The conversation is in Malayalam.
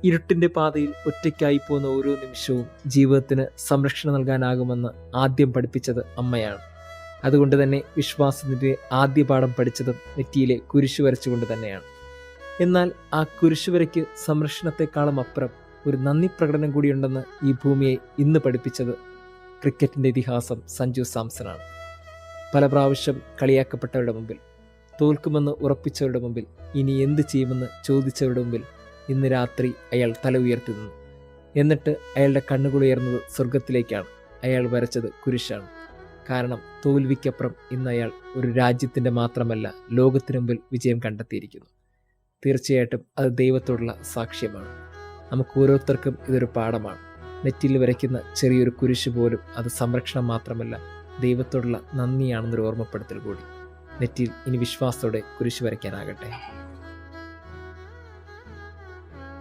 ഇരുട്ടിൻ്റെ പാതയിൽ ഒറ്റയ്ക്കായി പോകുന്ന ഓരോ നിമിഷവും ജീവിതത്തിന് സംരക്ഷണം നൽകാനാകുമെന്ന് ആദ്യം പഠിപ്പിച്ചത് അമ്മയാണ്. അതുകൊണ്ട് തന്നെ വിശ്വാസത്തിൻ്റെ ആദ്യ പാഠം പഠിച്ചതും നെറ്റിയിലെ കുരിശു വരച്ചുകൊണ്ട് തന്നെയാണ്. എന്നാൽ ആ കുരിശുവരയ്ക്ക് സംരക്ഷണത്തെക്കാളും അപ്പുറം ഒരു നന്ദി പ്രകടനം കൂടിയുണ്ടെന്ന് ഈ ഭൂമിയെ ഇന്ന് പഠിപ്പിച്ചത് ക്രിക്കറ്റിൻ്റെ ഇതിഹാസം സഞ്ജു സാംസണാണ്. പല പ്രാവശ്യം കളിയാക്കപ്പെട്ടവരുടെ മുമ്പിൽ, തോൽക്കുമെന്ന് ഉറപ്പിച്ചവരുടെ മുമ്പിൽ, ഇനി എന്ത് ചെയ്യുമെന്ന് ചോദിച്ചവരുടെ മുമ്പിൽ ഇന്ന് രാത്രി അയാൾ തല ഉയർത്തി നിന്നു. എന്നിട്ട് അയാളുടെ കണ്ണുകൾ ഉയർന്നത് സ്വർഗത്തിലേക്കാണ്. അയാൾ വരച്ചത് കുരിശാണ്. കാരണം തോൽവിക്കപ്പുറം ഇന്ന് അയാൾ ഒരു രാജ്യത്തിൻ്റെ മാത്രമല്ല, ലോകത്തിനു മുമ്പിൽ വിജയം കണ്ടെത്തിയിരിക്കുന്നു. തീർച്ചയായിട്ടും അത് ദൈവത്തോടുള്ള സാക്ഷ്യമാണ്. നമുക്ക് ഓരോരുത്തർക്കും ഇതൊരു പാഠമാണ്. നെറ്റിൽ വരയ്ക്കുന്ന ചെറിയൊരു കുരിശ് പോലും അത് സംരക്ഷണം മാത്രമല്ല, ദൈവത്തോടുള്ള നന്ദിയാണെന്നൊരു ഓർമ്മപ്പെടുത്തൽ കൂടി. നെറ്റിയിൽ ഇനി വിശ്വാസത്തോടെ കുരിശ് വരയ്ക്കാനാകട്ടെ.